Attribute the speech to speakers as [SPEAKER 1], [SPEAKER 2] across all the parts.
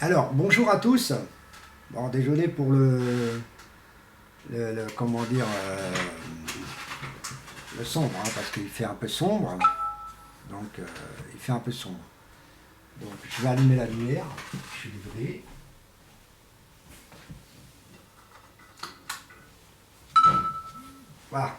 [SPEAKER 1] Alors, bonjour à tous. Bon, désolé pour comment dire, le sombre, hein, parce qu'il fait un peu sombre. Donc, il fait un peu sombre. Donc, je vais allumer la lumière. Je suis désolé. Voilà.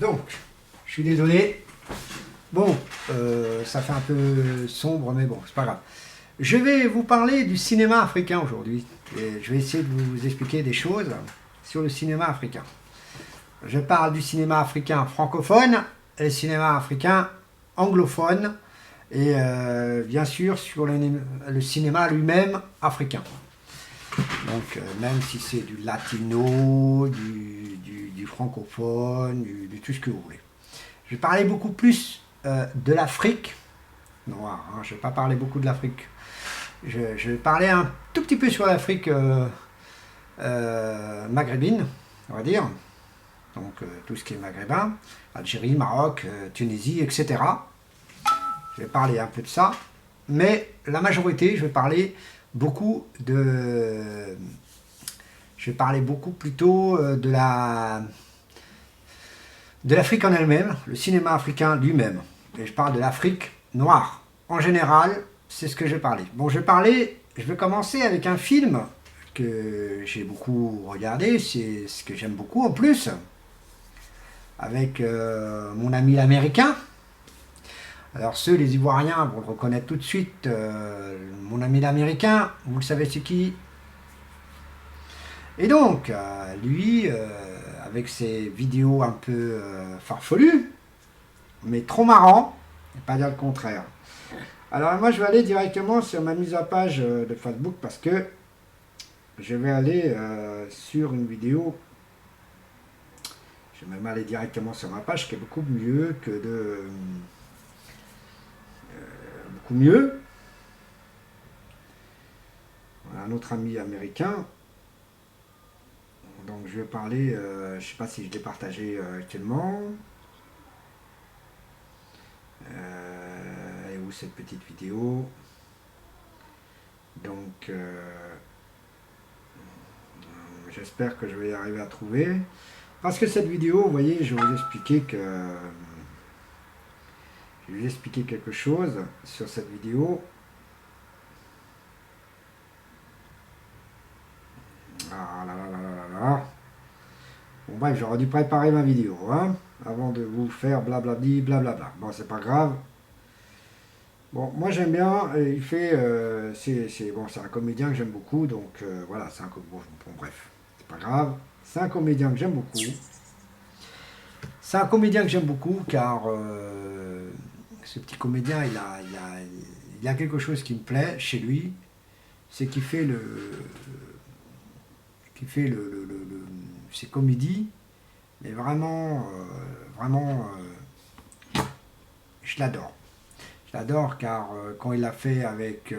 [SPEAKER 1] Donc, je suis désolé. Bon, ça fait un peu sombre, mais bon, c'est pas grave. Je vais vous parler du cinéma africain aujourd'hui. Et je vais essayer de vous expliquer des choses sur le cinéma africain. Je parle du cinéma africain francophone et le cinéma africain anglophone et bien sûr sur le cinéma lui-même africain. Donc même si c'est du latino, du francophone, de tout ce que vous voulez. Je vais parler beaucoup plus de l'Afrique noire, hein. Je ne vais pas parler beaucoup de l'Afrique. Je vais parler un tout petit peu sur l'Afrique maghrébine, on va dire. Donc tout ce qui est maghrébin, Algérie, Maroc, Tunisie, etc. Je vais parler un peu de ça, mais la majorité, je vais parler beaucoup de... Je vais parler beaucoup plutôt de l'Afrique en elle-même, le cinéma africain lui-même. Et je parle de l'Afrique noire. En général, c'est ce que je vais parler. Bon, je vais commencer avec un film que j'ai beaucoup regardé, c'est ce que j'aime beaucoup en plus, avec mon ami l'américain. Alors les Ivoiriens vont le reconnaître tout de suite. Mon ami l'américain, vous le savez c'est qui? Et donc, lui, avec ses vidéos un peu farfelues, mais trop marrant, et pas dire le contraire. Alors moi je vais aller directement sur ma mise à page de Facebook parce que je vais aller sur une vidéo. Je vais même aller directement sur ma page qui est beaucoup mieux que de... beaucoup mieux. Voilà, un autre ami américain. Donc je vais parler, je ne sais pas si je l'ai partagé actuellement. Elle est où cette petite vidéo? Donc j'espère que je vais y arriver à trouver. Parce que cette vidéo, vous voyez, je vais vous expliquer quelque chose sur cette vidéo. Ah là là là là là. Bon bref, j'aurais dû préparer ma vidéo, hein, avant de vous faire blablabli, blablabla. Bon, c'est pas grave. Bon, moi j'aime bien, il fait, c'est un comédien que j'aime beaucoup, donc voilà, bon, bref, c'est pas grave. C'est un comédien que j'aime beaucoup. C'est un comédien que j'aime beaucoup car ce petit comédien, il a quelque chose qui me plaît chez lui, c'est qu'il fait ses comédies, mais vraiment, je l'adore. Je l'adore car quand il l'a fait avec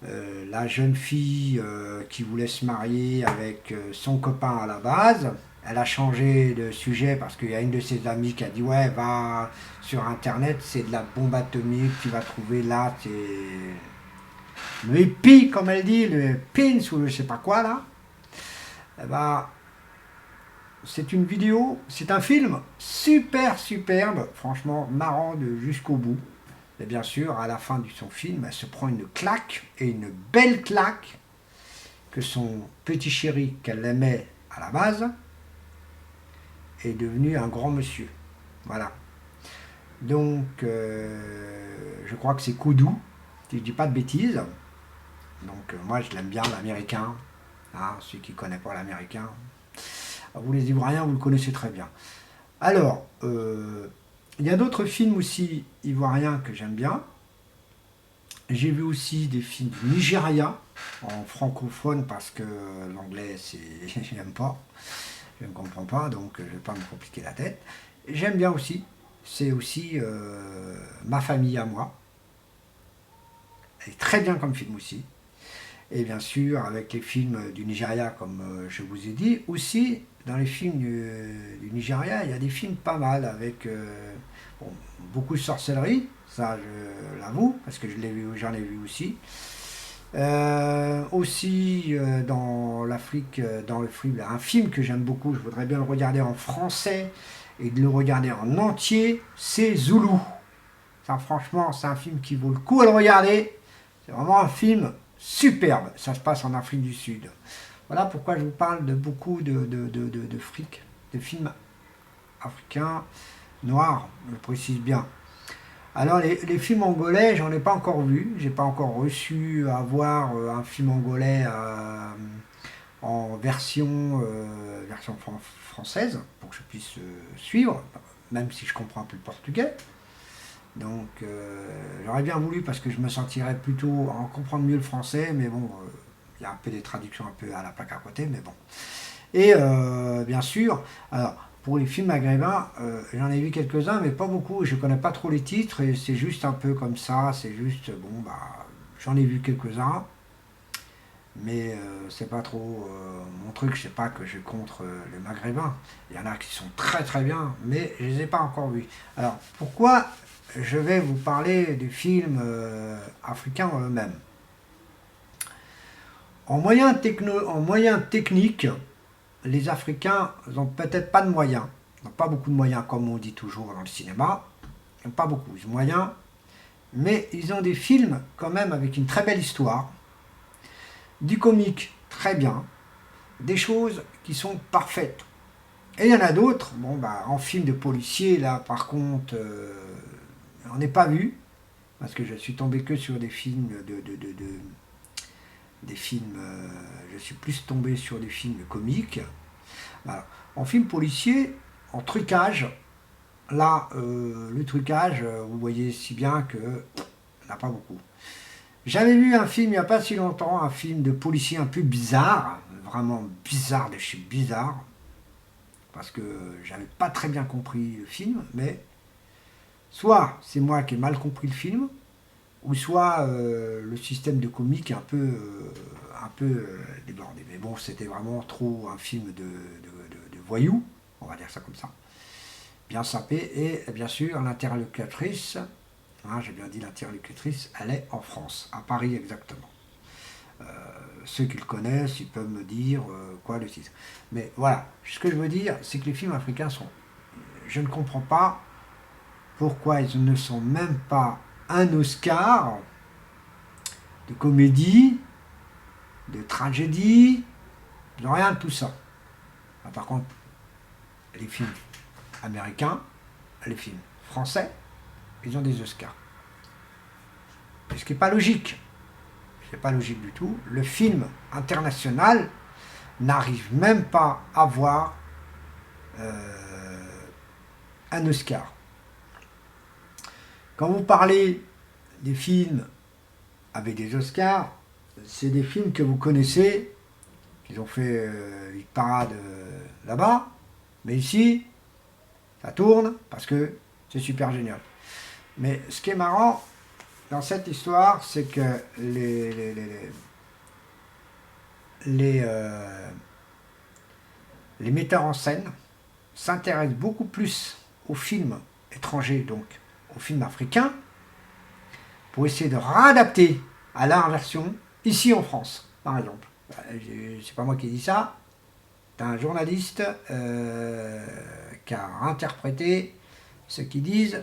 [SPEAKER 1] la jeune fille qui voulait se marier avec son copain à la base, elle a changé de sujet parce qu'il y a une de ses amies qui a dit ouais, va sur internet, c'est de la bombe atomique, tu vas trouver là, c'est le hippie comme elle dit, le pins ou je sais pas quoi là. Eh ben, c'est une vidéo, c'est un film super superbe, franchement marrant jusqu'au bout. Et bien sûr, à la fin de son film, elle se prend une claque, et une belle claque, que son petit chéri, qu'elle aimait à la base, est devenu un grand monsieur. Voilà. Donc, je crois que c'est Koudou, si je ne dis pas de bêtises. Donc, moi, je l'aime bien, l'américain. Hein, ceux qui ne connaissent pas l'américain. Vous, les Ivoiriens, vous le connaissez très bien. Alors, il y a d'autres films aussi ivoiriens que j'aime bien. J'ai vu aussi des films du Nigeria en francophone parce que l'anglais, j'aime pas, je ne comprends pas, donc je ne vais pas me compliquer la tête. J'aime bien aussi, c'est aussi Ma famille à moi. Elle est très bien comme film aussi. Et bien sûr, avec les films du Nigeria, comme je vous ai dit, aussi dans les films du Nigeria, il y a des films pas mal avec bon, beaucoup de sorcellerie, ça je l'avoue, parce que j'en ai vu aussi. Aussi dans l'Afrique, dans le film, un film que j'aime beaucoup, je voudrais bien le regarder en français et de le regarder en entier, c'est Zoulou. Ça, franchement, c'est un film qui vaut le coup à le regarder. C'est vraiment un film superbe. Ça se passe en Afrique du Sud. Voilà pourquoi je vous parle de beaucoup de fric, de films africains, noirs, je précise bien. Alors les films angolais, j'en ai pas encore vu. J'ai pas encore reçu à voir un film angolais en version française pour que je puisse suivre, même si je comprends un peu le portugais. Donc j'aurais bien voulu parce que je me sentirais plutôt en comprendre mieux le français, mais bon, il y a un peu des traductions un peu à la plaque à côté, mais bon. Et bien sûr, alors pour les films maghrébins, j'en ai vu quelques-uns, mais pas beaucoup. Je connais pas trop les titres et c'est juste un peu comme ça. C'est juste, bon, bah, j'en ai vu quelques-uns, mais c'est pas trop mon truc. Je sais pas que je suis contre les maghrébins. Il y en a qui sont très très bien, mais je les ai pas encore vus. Alors pourquoi je vais vous parler des films africains en eux-mêmes? En moyens techniques, les Africains n'ont peut-être pas de moyens. Ils n'ont pas beaucoup de moyens, comme on dit toujours dans le cinéma. Ils n'ont pas beaucoup de moyens. Mais ils ont des films quand même avec une très belle histoire. Du comique, très bien. Des choses qui sont parfaites. Et il y en a d'autres, bon bah en film de policier, là par contre, on n'est pas vu. Parce que je suis tombé que sur des films des films, je suis plus tombé sur des films comiques. Voilà. En film policier, en trucage, là, le trucage, vous voyez si bien que il n'y en a pas beaucoup. J'avais vu un film il n'y a pas si longtemps, un film de policier un peu bizarre, vraiment bizarre de chez bizarre, parce que j'avais pas très bien compris le film, mais soit c'est moi qui ai mal compris le film, ou soit le système de comique est un peu débordé. Mais bon, c'était vraiment trop un film de voyous, on va dire ça comme ça. Bien sapé, et bien sûr l'interlocutrice, hein, j'ai bien dit l'interlocutrice, elle est en France, à Paris exactement. Ceux qui le connaissent, ils peuvent me dire quoi le titre. Mais voilà, ce que je veux dire, c'est que les films africains sont... Je ne comprends pas pourquoi ils ne sont même pas un Oscar de comédie, de tragédie, de rien de tout ça. Ah, par contre, les films américains, les films français, ils ont des Oscars. Et ce qui n'est pas logique. Ce n'est pas logique du tout. Le film international n'arrive même pas à avoir un Oscar. Quand vous parlez des films avec des Oscars, c'est des films que vous connaissez, qu'ils ont fait une parade là-bas, mais ici, ça tourne parce que c'est super génial. Mais ce qui est marrant dans cette histoire, c'est que les metteurs en scène s'intéressent beaucoup plus aux films étrangers, donc aux films africains, pour essayer de réadapter à leur version ici en France, par exemple. C'est pas moi qui dis ça, c'est un journaliste qui a interprété ce qu'ils disent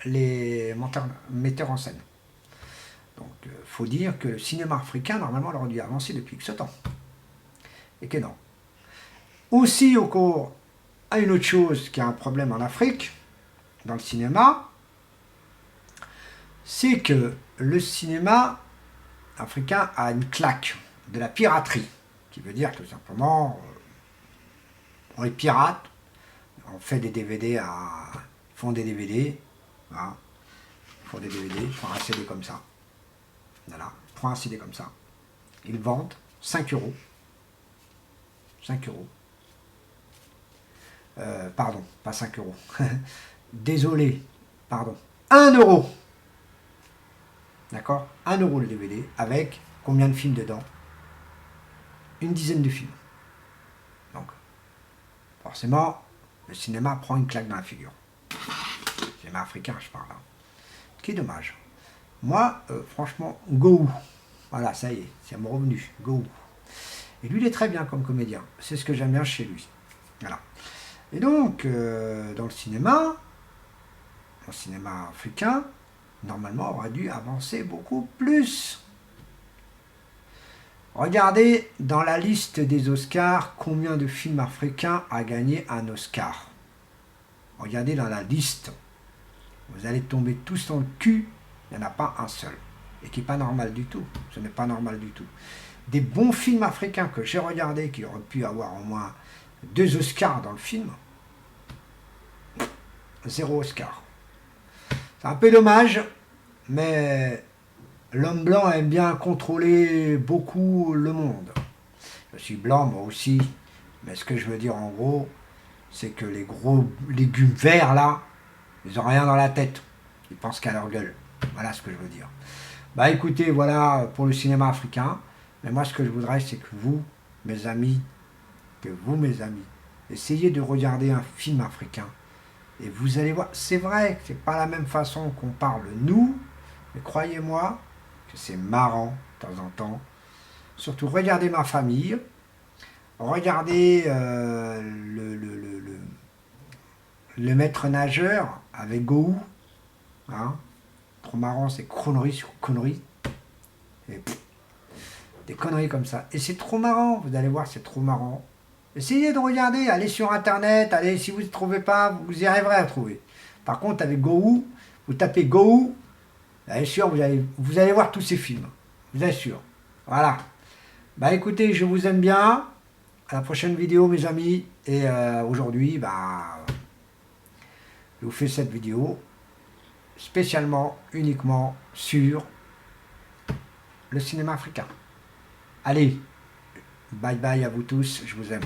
[SPEAKER 1] les metteurs en scène. Donc il faut dire que le cinéma africain, normalement, aurait dû avancer depuis ce temps. Et que non. Aussi, au cours, à une autre chose qui a un problème en Afrique, dans le cinéma, c'est que le cinéma africain a une claque de la piraterie, qui veut dire tout simplement, on est pirate, on fait des DVD ils font des DVD, voilà, ils font des DVD, ils font un CD comme ça, voilà, ils font un CD comme ça, ils vendent 5 euros, 5 euros, pardon, pas 5 euros, désolé, pardon, 1 euro, d'accord, 1 euro le DVD, avec combien de films dedans? Une dizaine de films. Donc, forcément, le cinéma prend une claque dans la figure. Le cinéma africain, je parle. Hein. Ce qui est dommage. Moi, franchement, go. Voilà, ça y est, c'est mon revenu. Go. Et lui, il est très bien comme comédien. C'est ce que j'aime bien chez lui. Voilà. Et donc, dans le cinéma africain, normalement, on aurait dû avancer beaucoup plus. Regardez dans la liste des Oscars combien de films africains a gagné un Oscar. Regardez dans la liste. Vous allez tomber tous dans le cul. Il n'y en a pas un seul. Et qui n'est pas normal du tout. Ce n'est pas normal du tout. Des bons films africains que j'ai regardés, qui auraient pu avoir au moins 2 Oscars dans le film, 0 Oscar. C'est un peu dommage, mais l'homme blanc aime bien contrôler beaucoup le monde. Je suis blanc, moi aussi, mais ce que je veux dire en gros, c'est que les gros légumes verts là, ils n'ont rien dans la tête. Ils pensent qu'à leur gueule. Voilà ce que je veux dire. Bah écoutez, voilà pour le cinéma africain. Mais moi, ce que je voudrais, c'est que vous, mes amis, essayez de regarder un film africain. Et vous allez voir, c'est vrai que c'est pas la même façon qu'on parle nous, mais croyez-moi que c'est marrant de temps en temps. Surtout, regardez Ma Famille, regardez le maître nageur avec Gou, hein, trop marrant, c'est conneries sur conneries. Et des conneries comme ça. Et c'est trop marrant, vous allez voir, c'est trop marrant. Essayez de regarder, allez sur internet, allez, si vous ne trouvez pas, vous y arriverez à trouver. Par contre, avec Gou, vous tapez Gou, bien sûr, vous allez voir tous ces films. Je vous assure. Voilà. Bah écoutez, je vous aime bien. À la prochaine vidéo, mes amis. Et aujourd'hui, bah, je vous fais cette vidéo spécialement, uniquement sur le cinéma africain. Allez, bye bye à vous tous, je vous aime.